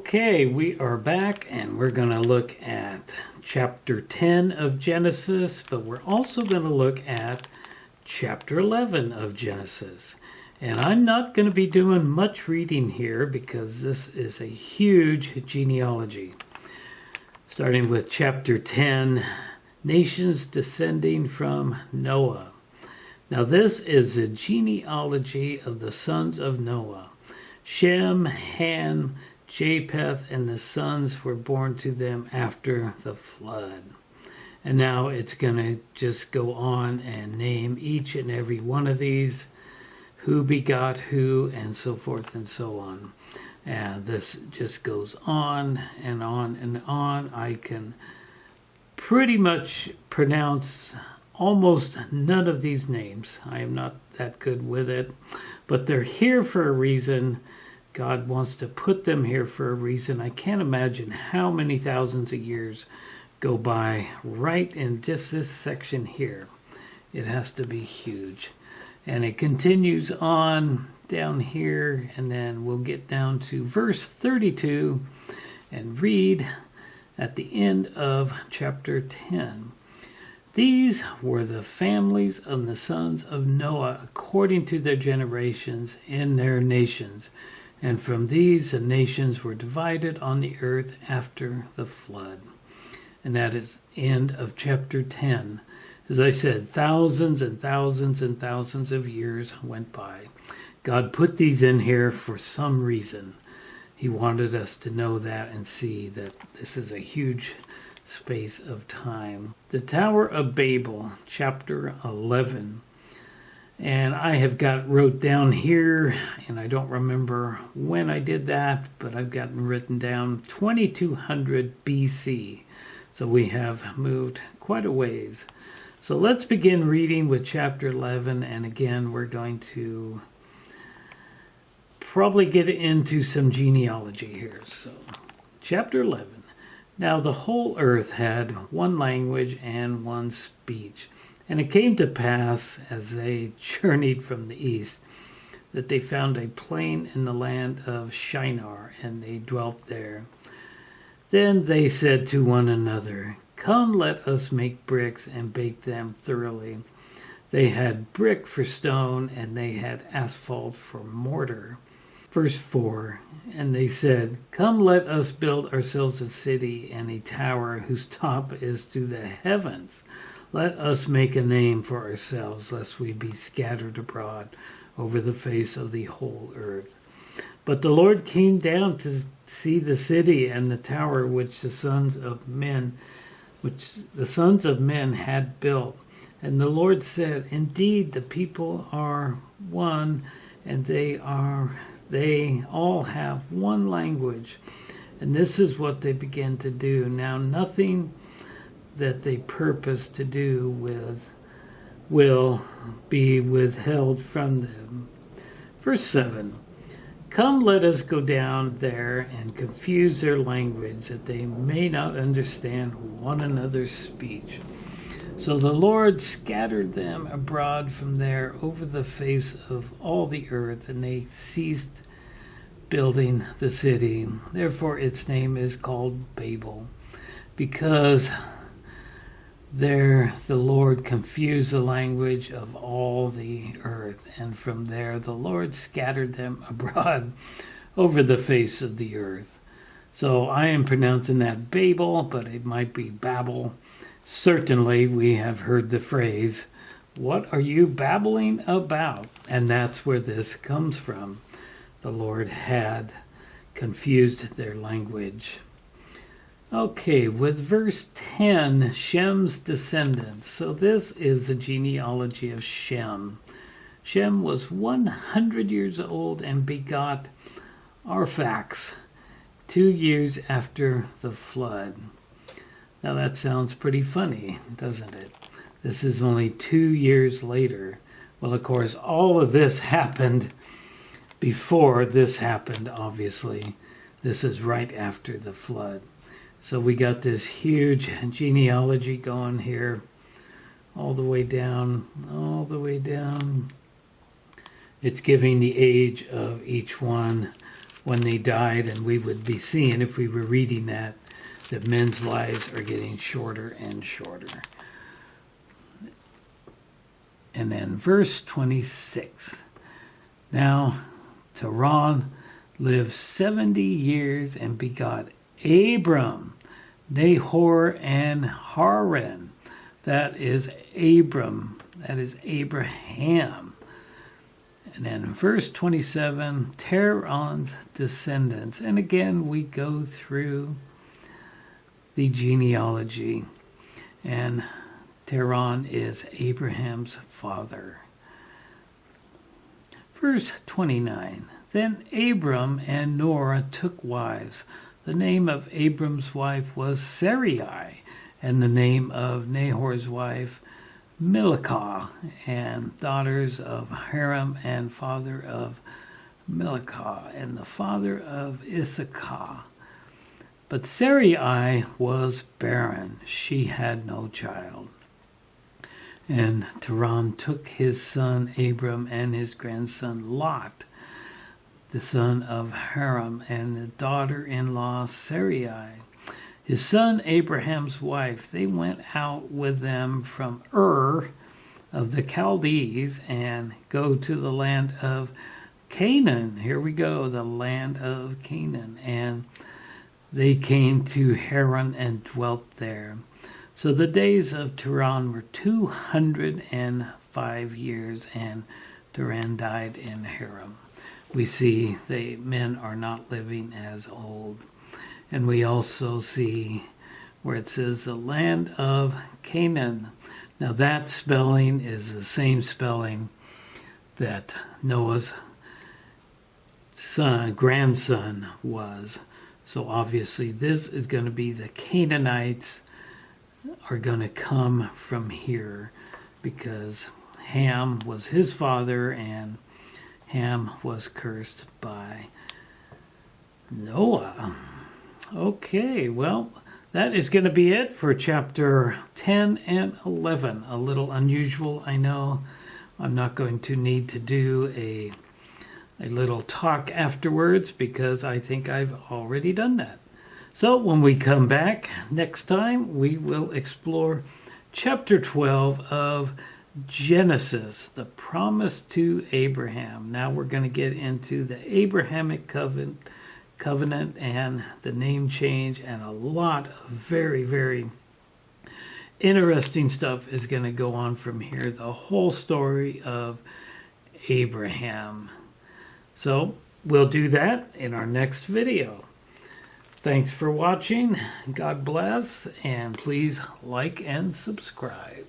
Okay, we are back and we're going to look at chapter 10 of Genesis, but we're also going to look at chapter 11 of Genesis. And I'm not going to be doing much reading here because this is a huge genealogy. Starting with chapter 10, nations descending from Noah. Now this is a genealogy of the sons of Noah. Shem, Ham, Japheth, and the sons were born to them after the flood. And now it's going to just go on and name each and every one of these, who begot who, and so forth and so on. And this just goes on and on and on. I can pretty much pronounce almost none of these names. I am not that good with it, but they're here for a reason. God wants to put them here for a reason. I can't imagine how many thousands of years go by right in just this section here. It has to be huge. And it continues on down here, and then we'll get down to verse 32 and read at the end of chapter 10. These were the families of the sons of Noah according to their generations in their nations. And from these the nations were divided on the earth after the flood. And that is end of chapter 10. As I said, thousands and thousands and thousands of years went by. God put these in here for some reason. He wanted us to know that and see that this is a huge space of time. The Tower of Babel, chapter 11. And I have wrote down here, and I don't remember when I did that, but I've gotten written down 2200 BC. So we have moved quite a ways. So let's begin reading with chapter 11, and again we're going to probably get into some genealogy here. So chapter 11. Now the whole earth had one language and one speech. And it came to pass, as they journeyed from the east, that they found a plain in the land of Shinar, and they dwelt there. Then they said to one another, "Come, let us make bricks and bake them thoroughly." They had brick for stone, and they had asphalt for mortar. Verse 4, and they said, "Come, let us build ourselves a city and a tower whose top is to the heavens. Let us make a name for ourselves, lest we be scattered abroad over the face of the whole earth." But the Lord came down to see the city and the tower which the sons of men had built. And the Lord said, "Indeed, the people are one, and they all have one language." And this is what they began to do. Now nothing that they purpose to do will be withheld from them. Verse 7, "Come, let us go down there and confuse their language, that they may not understand one another's speech." So the Lord scattered them abroad from there over the face of all the earth, and they ceased building the city. Therefore its name is called Babel, because there the Lord confused the language of all the earth, and from there the Lord scattered them abroad over the face of the earth. So I am pronouncing that Babel, but it might be Babel. Certainly we have heard the phrase, "What are you babbling about?" And that's where this comes from. The Lord had confused their language. Okay, with verse 10, Shem's descendants. So this is the genealogy of Shem. Shem was 100 years old and begot Arphax 2 years after the flood. Now that sounds pretty funny, doesn't it? This is only 2 years later. Well, of course, all of this happened before this happened, obviously. This is right after the flood. So we got this huge genealogy going here, all the way down, all the way down. It's giving the age of each one when they died, and we would be seeing, if we were reading that men's lives are getting shorter and shorter. And then verse 26. Now Terah lived 70 years and begot Abram, Nahor, and Haran. That is Abram. That is Abraham. And then verse 27, Terah's descendants. And again, we go through the genealogy. And Terah is Abraham's father. Verse 29, then Abram and Nora took wives. The name of Abram's wife was Sarai, and the name of Nahor's wife Milcah, and daughters of Haran, and father of Milcah, and the father of Issachar. But Sarai was barren, she had no child. And Terah took his son Abram and his grandson Lot, the son of Haran, and the daughter-in-law Sarai, his son Abraham's wife. They went out with them from Ur of the Chaldees and go to the land of Canaan. Here we go, the land of Canaan. And they came to Haran and dwelt there. So the days of Terah were 205 years, and Terah died in Haran. We see the men are not living as old. And we also see where it says the land of Canaan. Now that spelling is the same spelling that Noah's grandson was. So obviously this is going to be the Canaanites are going to come from here, because Ham was his father, and Ham was cursed by Noah. Okay, well, that is going to be it for chapter 10 and 11. A little unusual, I know. I'm not going to need to do a little talk afterwards, because I think I've already done that. So when we come back next time, we will explore chapter 12 of Genesis, the promise to Abraham. Now we're going to get into the Abrahamic covenant and the name change, and a lot of very, very interesting stuff is going to go on from here. The whole story of Abraham. So we'll do that in our next video. Thanks for watching. God bless, and please like and subscribe.